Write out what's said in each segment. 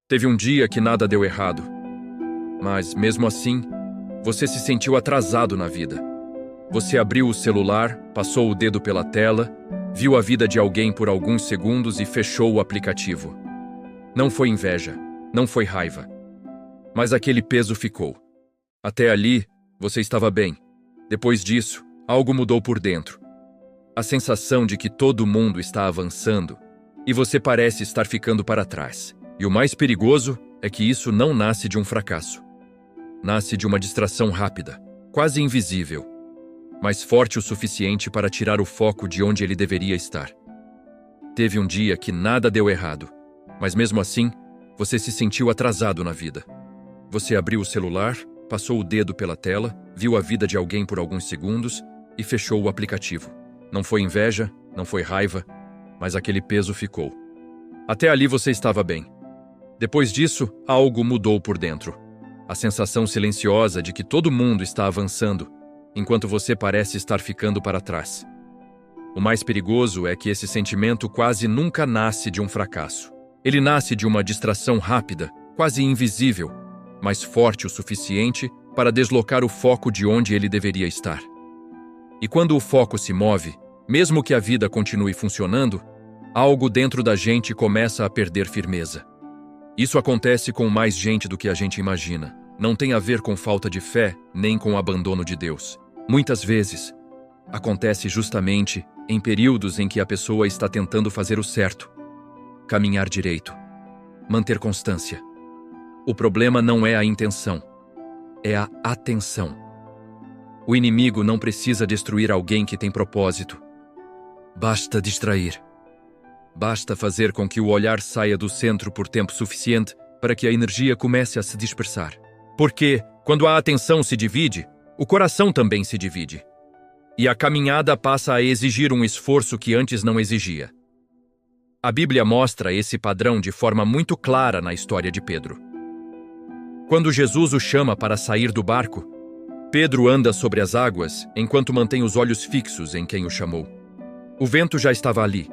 Teve um dia que nada deu errado, mas mesmo assim, você se sentiu atrasado na vida. Você abriu o celular, passou o dedo pela tela, viu a vida de alguém por alguns segundos e fechou o aplicativo. Não foi inveja, não foi raiva, mas aquele peso ficou. Até ali, você estava bem. Depois disso, algo mudou por dentro. A sensação de que todo mundo está avançando e você parece estar ficando para trás. E o mais perigoso é que isso não nasce de um fracasso. Nasce de uma distração rápida, quase invisível, mas forte o suficiente para tirar o foco de onde ele deveria estar. Teve um dia que nada deu errado, mas mesmo assim, você se sentiu atrasado na vida. Você abriu o celular, passou o dedo pela tela, viu a vida de alguém por alguns segundos e fechou o aplicativo. Não foi inveja, não foi raiva, mas aquele peso ficou. Até ali você estava bem. Depois disso, algo mudou por dentro. A sensação silenciosa de que todo mundo está avançando, enquanto você parece estar ficando para trás. O mais perigoso é que esse sentimento quase nunca nasce de um fracasso. Ele nasce de uma distração rápida, quase invisível, mas forte o suficiente para deslocar o foco de onde ele deveria estar. E quando o foco se move, mesmo que a vida continue funcionando, algo dentro da gente começa a perder firmeza. Isso acontece com mais gente do que a gente imagina. Não tem a ver com falta de fé, nem com o abandono de Deus. Muitas vezes, acontece justamente em períodos em que a pessoa está tentando fazer o certo, caminhar direito, manter constância. O problema não é a intenção, é a atenção. O inimigo não precisa destruir alguém que tem propósito. Basta distrair. Basta fazer com que o olhar saia do centro por tempo suficiente para que a energia comece a se dispersar. Porque, quando a atenção se divide, o coração também se divide. E a caminhada passa a exigir um esforço que antes não exigia. A Bíblia mostra esse padrão de forma muito clara na história de Pedro. Quando Jesus o chama para sair do barco, Pedro anda sobre as águas enquanto mantém os olhos fixos em quem o chamou. O vento já estava ali.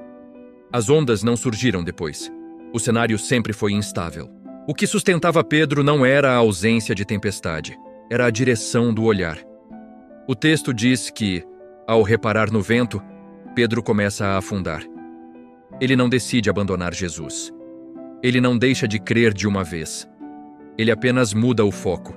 As ondas não surgiram depois. O cenário sempre foi instável. O que sustentava Pedro não era a ausência de tempestade, era a direção do olhar. O texto diz que, ao reparar no vento, Pedro começa a afundar. Ele não decide abandonar Jesus. Ele não deixa de crer de uma vez. Ele apenas muda o foco.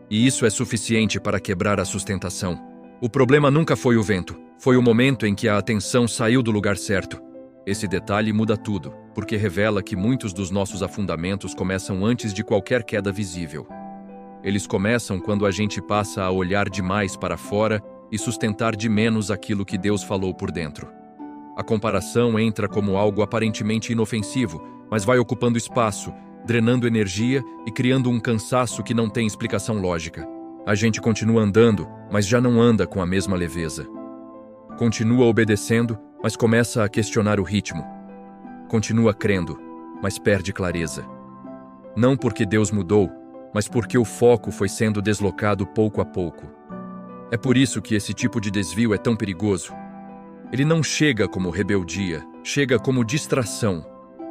E isso é suficiente para quebrar a sustentação. O problema nunca foi o vento, foi o momento em que a atenção saiu do lugar certo. Esse detalhe muda tudo, porque revela que muitos dos nossos afundamentos começam antes de qualquer queda visível. Eles começam quando a gente passa a olhar demais para fora e sustentar de menos aquilo que Deus falou por dentro. A comparação entra como algo aparentemente inofensivo, mas vai ocupando espaço, drenando energia e criando um cansaço que não tem explicação lógica. A gente continua andando, mas já não anda com a mesma leveza. Continua obedecendo, mas começa a questionar o ritmo. Continua crendo, mas perde clareza. Não porque Deus mudou, mas porque o foco foi sendo deslocado pouco a pouco. É por isso que esse tipo de desvio é tão perigoso. Ele não chega como rebeldia, chega como distração.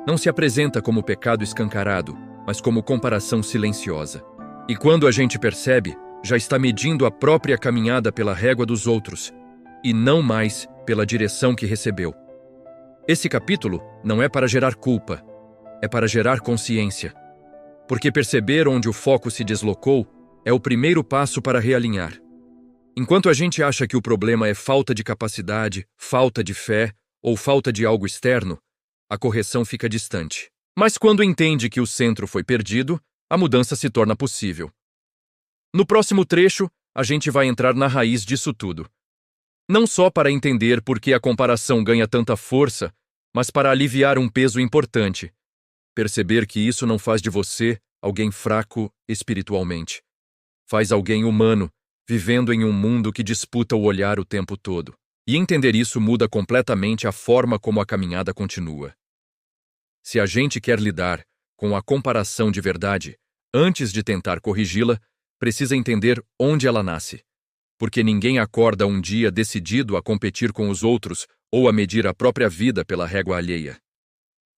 Não se apresenta como pecado escancarado, mas como comparação silenciosa. E quando a gente percebe, já está medindo a própria caminhada pela régua dos outros, e não mais pela direção que recebeu. Esse capítulo não é para gerar culpa, é para gerar consciência. Porque perceber onde o foco se deslocou é o primeiro passo para realinhar. Enquanto a gente acha que o problema é falta de capacidade, falta de fé ou falta de algo externo, a correção fica distante. Mas quando entende que o centro foi perdido, a mudança se torna possível. No próximo trecho, a gente vai entrar na raiz disso tudo. Não só para entender por que a comparação ganha tanta força, mas para aliviar um peso importante. Perceber que isso não faz de você alguém fraco espiritualmente. Faz alguém humano, vivendo em um mundo que disputa o olhar o tempo todo. E entender isso muda completamente a forma como a caminhada continua. Se a gente quer lidar com a comparação de verdade, antes de tentar corrigi-la, precisa entender onde ela nasce. Porque ninguém acorda um dia decidido a competir com os outros ou a medir a própria vida pela régua alheia.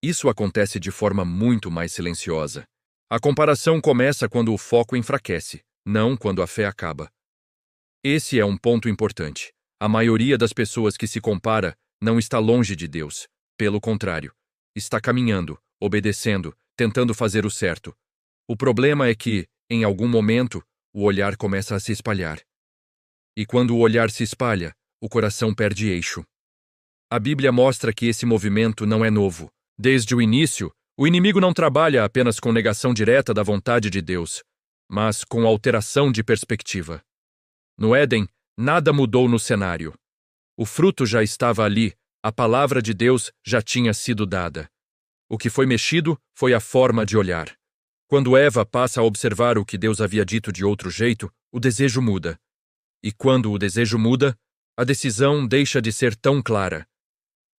Isso acontece de forma muito mais silenciosa. A comparação começa quando o foco enfraquece, não quando a fé acaba. Esse é um ponto importante. A maioria das pessoas que se compara não está longe de Deus. Pelo contrário, está caminhando, obedecendo, tentando fazer o certo. O problema é que, em algum momento, o olhar começa a se espalhar. E quando o olhar se espalha, o coração perde eixo. A Bíblia mostra que esse movimento não é novo. Desde o início, o inimigo não trabalha apenas com negação direta da vontade de Deus, mas com alteração de perspectiva. No Éden, nada mudou no cenário. O fruto já estava ali, a palavra de Deus já tinha sido dada. O que foi mexido foi a forma de olhar. Quando Eva passa a observar o que Deus havia dito de outro jeito, o desejo muda. E quando o desejo muda, a decisão deixa de ser tão clara.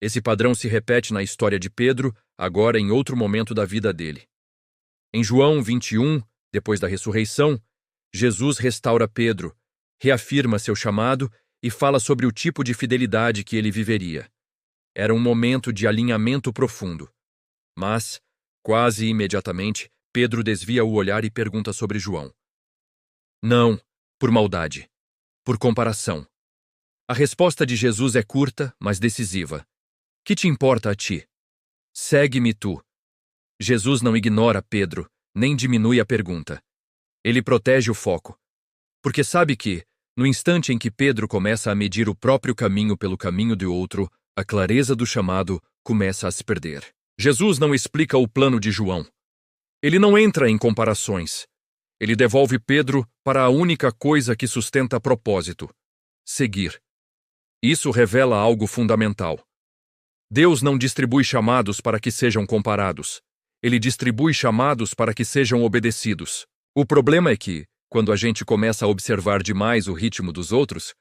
Esse padrão se repete na história de Pedro, agora em outro momento da vida dele. Em João 21, depois da ressurreição, Jesus restaura Pedro, reafirma seu chamado e fala sobre o tipo de fidelidade que ele viveria. Era um momento de alinhamento profundo. Mas, quase imediatamente, Pedro desvia o olhar e pergunta sobre João. Não, por maldade. Por comparação. A resposta de Jesus é curta, mas decisiva. Que te importa a ti? Segue-me tu. Jesus não ignora Pedro, nem diminui a pergunta. Ele protege o foco. Porque sabe que, no instante em que Pedro começa a medir o próprio caminho pelo caminho do outro, a clareza do chamado começa a se perder. Jesus não explica o plano de João. Ele não entra em comparações. Ele devolve Pedro para a única coisa que sustenta propósito: seguir. Isso revela algo fundamental. Deus não distribui chamados para que sejam comparados. Ele distribui chamados para que sejam obedecidos. O problema é que, quando a gente começa a observar demais o ritmo dos outros,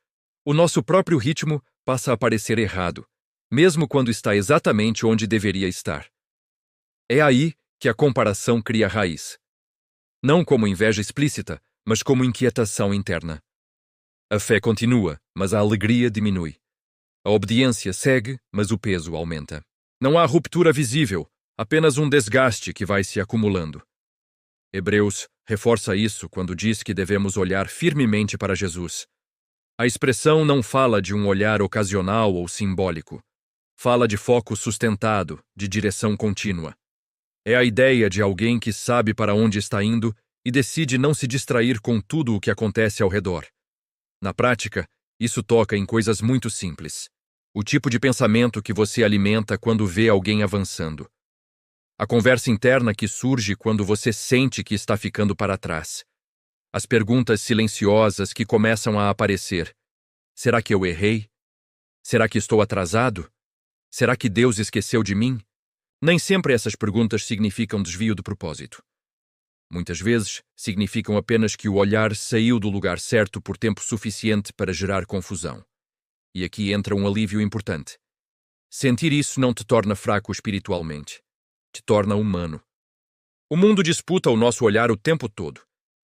o nosso próprio ritmo passa a parecer errado, mesmo quando está exatamente onde deveria estar. É aí que a comparação cria raiz. Não como inveja explícita, mas como inquietação interna. A fé continua, mas a alegria diminui. A obediência segue, mas o peso aumenta. Não há ruptura visível, apenas um desgaste que vai se acumulando. Hebreus reforça isso quando diz que devemos olhar firmemente para Jesus. A expressão não fala de um olhar ocasional ou simbólico. Fala de foco sustentado, de direção contínua. É a ideia de alguém que sabe para onde está indo e decide não se distrair com tudo o que acontece ao redor. Na prática, isso toca em coisas muito simples. O tipo de pensamento que você alimenta quando vê alguém avançando. A conversa interna que surge quando você sente que está ficando para trás. As perguntas silenciosas que começam a aparecer. Será que eu errei? Será que estou atrasado? Será que Deus esqueceu de mim? Nem sempre essas perguntas significam desvio do propósito. Muitas vezes, significam apenas que o olhar saiu do lugar certo por tempo suficiente para gerar confusão. E aqui entra um alívio importante. Sentir isso não te torna fraco espiritualmente. Te torna humano. O mundo disputa o nosso olhar o tempo todo.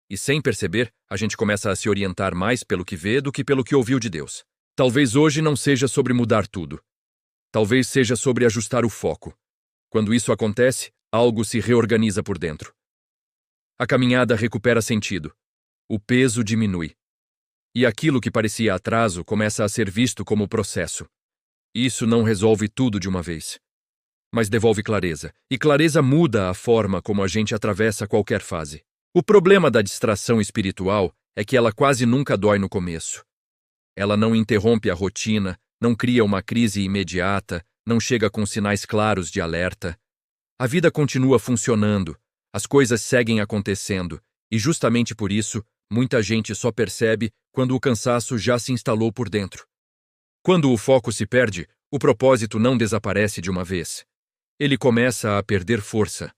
E sem perceber, a gente começa a se orientar mais pelo que vê do que pelo que ouviu de Deus. Talvez hoje não seja sobre mudar tudo. Talvez seja sobre ajustar o foco. Quando isso acontece, algo se reorganiza por dentro. A caminhada recupera sentido. O peso diminui. E aquilo que parecia atraso começa a ser visto como processo. Isso não resolve tudo de uma vez. Mas devolve clareza. E clareza muda a forma como a gente atravessa qualquer fase. O problema da distração espiritual é que ela quase nunca dói no começo. Ela não interrompe a rotina, não cria uma crise imediata, não chega com sinais claros de alerta. A vida continua funcionando, as coisas seguem acontecendo, e justamente por isso, muita gente só percebe quando o cansaço já se instalou por dentro. Quando o foco se perde, o propósito não desaparece de uma vez. Ele começa a perder força.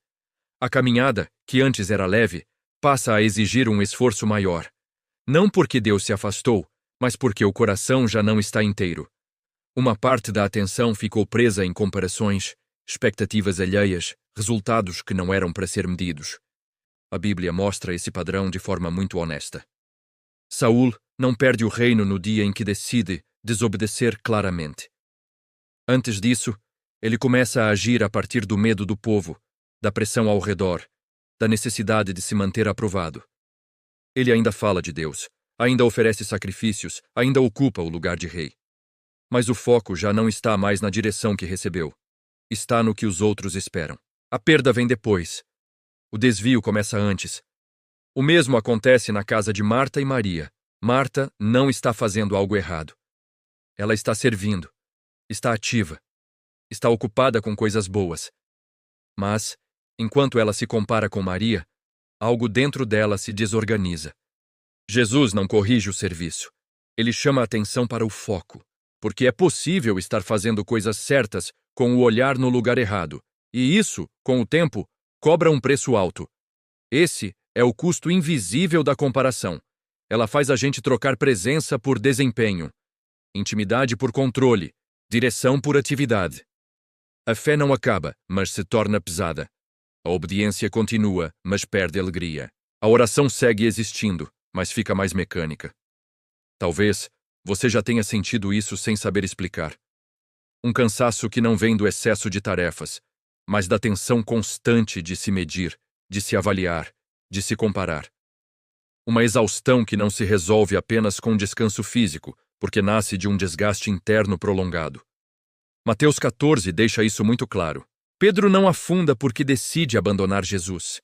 A caminhada, que antes era leve, passa a exigir um esforço maior. Não porque Deus se afastou, mas porque o coração já não está inteiro. Uma parte da atenção ficou presa em comparações, expectativas alheias, resultados que não eram para ser medidos. A Bíblia mostra esse padrão de forma muito honesta. Saul não perde o reino no dia em que decide desobedecer claramente. Antes disso, Ele começa a agir a partir do medo do povo, da pressão ao redor, da necessidade de se manter aprovado. Ele ainda fala de Deus, ainda oferece sacrifícios, ainda ocupa o lugar de rei. Mas o foco já não está mais na direção que recebeu. Está no que os outros esperam. A perda vem depois. O desvio começa antes. O mesmo acontece na casa de Marta e Maria. Marta não está fazendo algo errado. Ela está servindo, está ativa, está ocupada com coisas boas. Mas, enquanto ela se compara com Maria, algo dentro dela se desorganiza. Jesus não corrige o serviço. Ele chama a atenção para o foco, porque é possível estar fazendo coisas certas com o olhar no lugar errado, e isso, com o tempo, cobra um preço alto. Esse é o custo invisível da comparação. Ela faz a gente trocar presença por desempenho, intimidade por controle, direção por atividade. A fé não acaba, mas se torna pesada. A obediência continua, mas perde alegria. A oração segue existindo, mas fica mais mecânica. Talvez você já tenha sentido isso sem saber explicar. Um cansaço que não vem do excesso de tarefas, mas da tensão constante de se medir, de se avaliar, de se comparar. Uma exaustão que não se resolve apenas com descanso físico, porque nasce de um desgaste interno prolongado. Mateus 14 deixa isso muito claro. Pedro não afunda porque decide abandonar Jesus.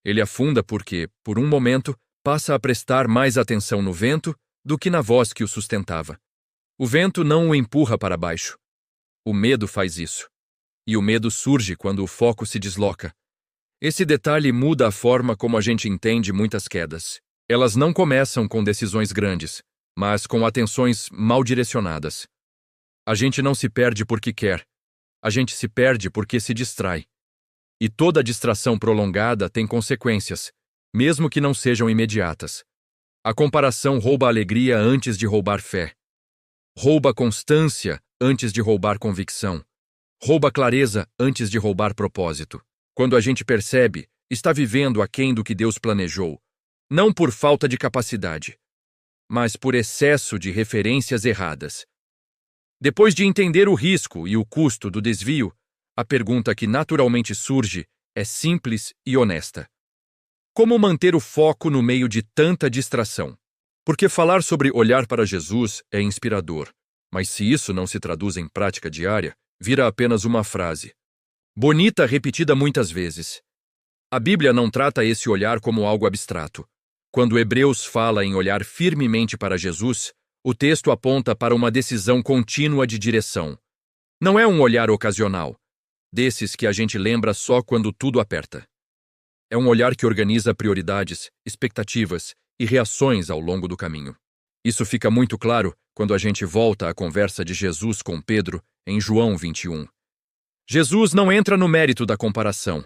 Ele afunda porque, por um momento, passa a prestar mais atenção no vento do que na voz que o sustentava. O vento não o empurra para baixo. O medo faz isso. E o medo surge quando o foco se desloca. Esse detalhe muda a forma como a gente entende muitas quedas. Elas não começam com decisões grandes, mas com atenções mal direcionadas. A gente não se perde porque quer. A gente se perde porque se distrai. E toda distração prolongada tem consequências, mesmo que não sejam imediatas. A comparação rouba a alegria antes de roubar fé. Rouba a constância antes de roubar convicção. Rouba a clareza antes de roubar propósito. Quando a gente percebe, está vivendo aquém do que Deus planejou, não por falta de capacidade, mas por excesso de referências erradas. Depois de entender o risco e o custo do desvio, a pergunta que naturalmente surge é simples e honesta. Como manter o foco no meio de tanta distração? Porque falar sobre olhar para Jesus é inspirador, mas se isso não se traduz em prática diária, vira apenas uma frase. Bonita repetida muitas vezes. A Bíblia não trata esse olhar como algo abstrato. Quando Hebreus fala em olhar firmemente para Jesus, o texto aponta para uma decisão contínua de direção. Não é um olhar ocasional, desses que a gente lembra só quando tudo aperta. É um olhar que organiza prioridades, expectativas e reações ao longo do caminho. Isso fica muito claro quando a gente volta à conversa de Jesus com Pedro em João 21. Jesus não entra no mérito da comparação.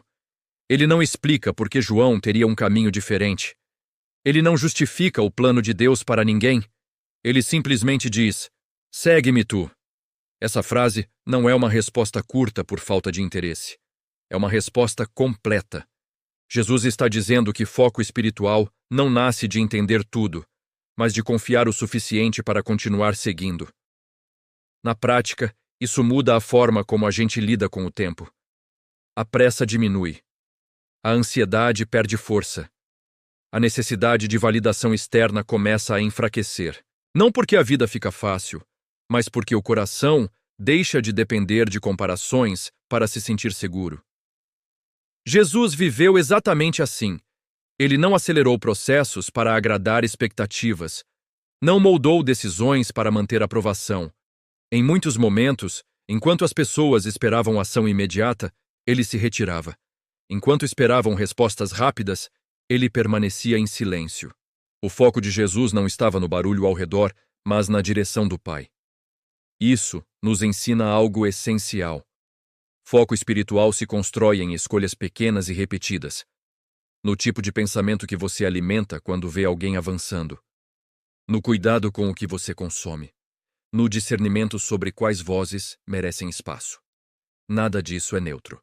Ele não explica por que João teria um caminho diferente. Ele não justifica o plano de Deus para ninguém. Ele simplesmente diz, segue-me tu. Essa frase não é uma resposta curta por falta de interesse. É uma resposta completa. Jesus está dizendo que foco espiritual não nasce de entender tudo, mas de confiar o suficiente para continuar seguindo. Na prática, isso muda a forma como a gente lida com o tempo. A pressa diminui. A ansiedade perde força. A necessidade de validação externa começa a enfraquecer. Não porque a vida fica fácil, mas porque o coração deixa de depender de comparações para se sentir seguro. Jesus viveu exatamente assim. Ele não acelerou processos para agradar expectativas. Não moldou decisões para manter aprovação. Em muitos momentos, enquanto as pessoas esperavam ação imediata, ele se retirava. Enquanto esperavam respostas rápidas, ele permanecia em silêncio. O foco de Jesus não estava no barulho ao redor, mas na direção do Pai. Isso nos ensina algo essencial. Foco espiritual se constrói em escolhas pequenas e repetidas, no tipo de pensamento que você alimenta quando vê alguém avançando, no cuidado com o que você consome, no discernimento sobre quais vozes merecem espaço. Nada disso é neutro.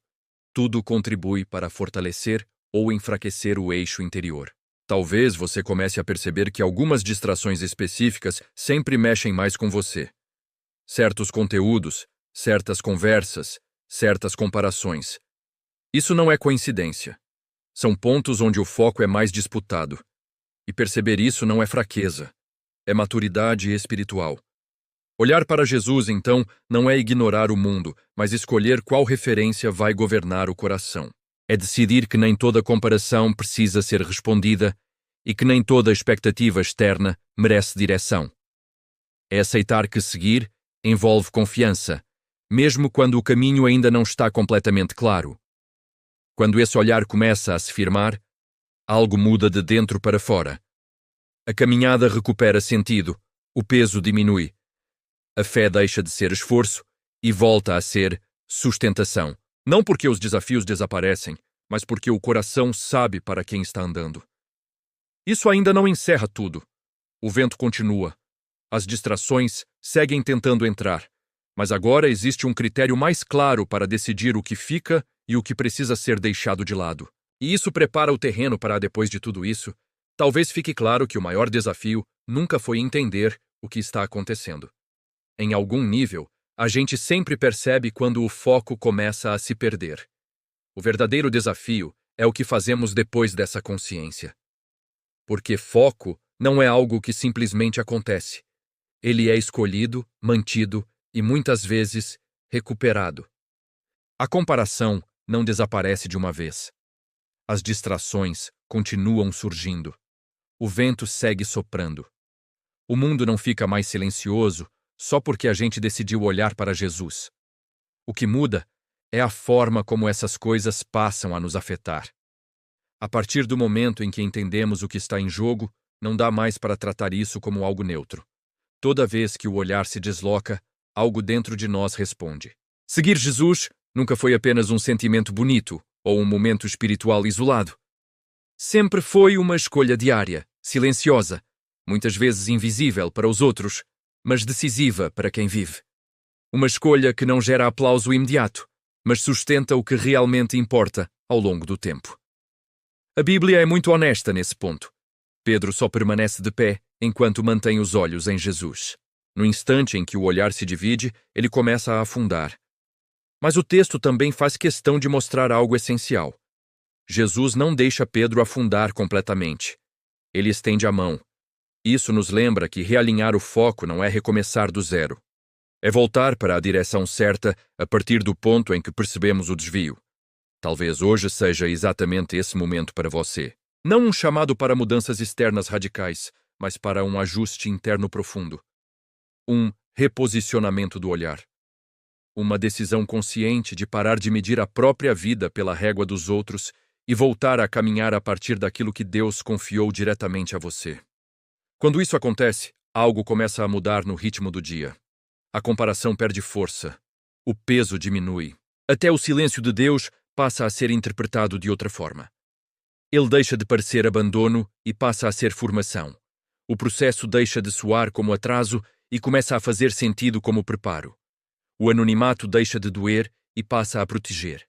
Tudo contribui para fortalecer ou enfraquecer o eixo interior. Talvez você comece a perceber que algumas distrações específicas sempre mexem mais com você. Certos conteúdos, certas conversas, certas comparações. Isso não é coincidência. São pontos onde o foco é mais disputado. E perceber isso não é fraqueza, é maturidade espiritual. Olhar para Jesus, então, não é ignorar o mundo, mas escolher qual referência vai governar o coração. É decidir que nem toda comparação precisa ser respondida e que nem toda expectativa externa merece direção. É aceitar que seguir envolve confiança, mesmo quando o caminho ainda não está completamente claro. Quando esse olhar começa a se firmar, algo muda de dentro para fora. A caminhada recupera sentido, o peso diminui. A fé deixa de ser esforço e volta a ser sustentação. Não porque os desafios desaparecem, mas porque o coração sabe para quem está andando. Isso ainda não encerra tudo. O vento continua. As distrações seguem tentando entrar. Mas agora existe um critério mais claro para decidir o que fica e o que precisa ser deixado de lado. E isso prepara o terreno para, depois de tudo isso, talvez fique claro que o maior desafio nunca foi entender o que está acontecendo. Em algum nível, a gente sempre percebe quando o foco começa a se perder. O verdadeiro desafio é o que fazemos depois dessa consciência. Porque foco não é algo que simplesmente acontece. Ele é escolhido, mantido e, muitas vezes, recuperado. A comparação não desaparece de uma vez. As distrações continuam surgindo. O vento segue soprando. O mundo não fica mais silencioso só porque a gente decidiu olhar para Jesus. O que muda é a forma como essas coisas passam a nos afetar. A partir do momento em que entendemos o que está em jogo, não dá mais para tratar isso como algo neutro. Toda vez que o olhar se desloca, algo dentro de nós responde. Seguir Jesus nunca foi apenas um sentimento bonito ou um momento espiritual isolado. Sempre foi uma escolha diária, silenciosa, muitas vezes invisível para os outros, mas decisiva para quem vive. Uma escolha que não gera aplauso imediato, mas sustenta o que realmente importa ao longo do tempo. A Bíblia é muito honesta nesse ponto. Pedro só permanece de pé enquanto mantém os olhos em Jesus. No instante em que o olhar se divide, ele começa a afundar. Mas o texto também faz questão de mostrar algo essencial. Jesus não deixa Pedro afundar completamente. Ele estende a mão. Isso nos lembra que realinhar o foco não é recomeçar do zero. É voltar para a direção certa a partir do ponto em que percebemos o desvio. Talvez hoje seja exatamente esse momento para você. Não um chamado para mudanças externas radicais, mas para um ajuste interno profundo. Um reposicionamento do olhar. Uma decisão consciente de parar de medir a própria vida pela régua dos outros e voltar a caminhar a partir daquilo que Deus confiou diretamente a você. Quando isso acontece, algo começa a mudar no ritmo do dia. A comparação perde força. O peso diminui. Até o silêncio de Deus passa a ser interpretado de outra forma. Ele deixa de parecer abandono e passa a ser formação. O processo deixa de soar como atraso e começa a fazer sentido como preparo. O anonimato deixa de doer e passa a proteger.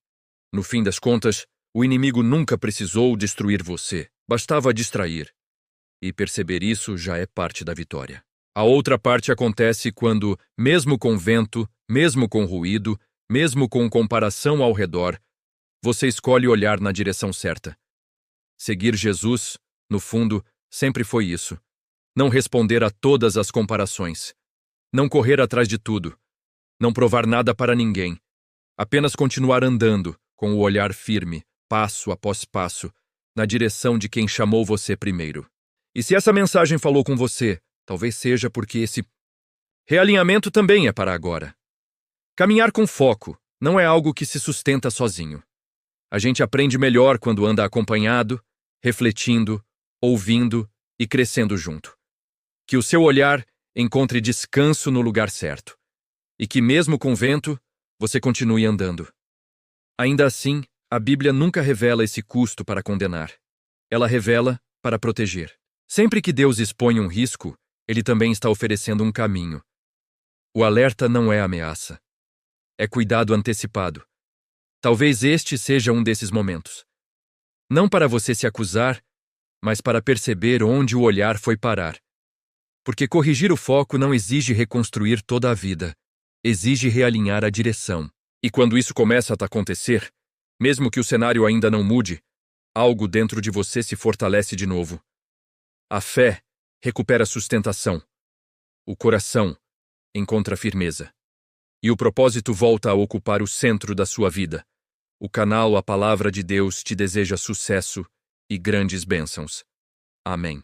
No fim das contas, o inimigo nunca precisou destruir você, bastava distrair. E perceber isso já é parte da vitória. A outra parte acontece quando, mesmo com vento, mesmo com ruído, mesmo com comparação ao redor, você escolhe olhar na direção certa. Seguir Jesus, no fundo, sempre foi isso. Não responder a todas as comparações. Não correr atrás de tudo. Não provar nada para ninguém. Apenas continuar andando, com o olhar firme, passo após passo, na direção de quem chamou você primeiro. E se essa mensagem falou com você, talvez seja porque esse realinhamento também é para agora. Caminhar com foco não é algo que se sustenta sozinho. A gente aprende melhor quando anda acompanhado, refletindo, ouvindo e crescendo junto. Que o seu olhar encontre descanso no lugar certo. E que mesmo com vento, você continue andando. Ainda assim, a Bíblia nunca revela esse custo para condenar. Ela revela para proteger. Sempre que Deus expõe um risco, Ele também está oferecendo um caminho. O alerta não é ameaça. É cuidado antecipado. Talvez este seja um desses momentos. Não para você se acusar, mas para perceber onde o olhar foi parar. Porque corrigir o foco não exige reconstruir toda a vida. Exige realinhar a direção. E quando isso começa a acontecer, mesmo que o cenário ainda não mude, algo dentro de você se fortalece de novo. A fé recupera sustentação. O coração encontra firmeza. E o propósito volta a ocupar o centro da sua vida. O canal A Palavra de Deus te deseja sucesso e grandes bênçãos. Amém.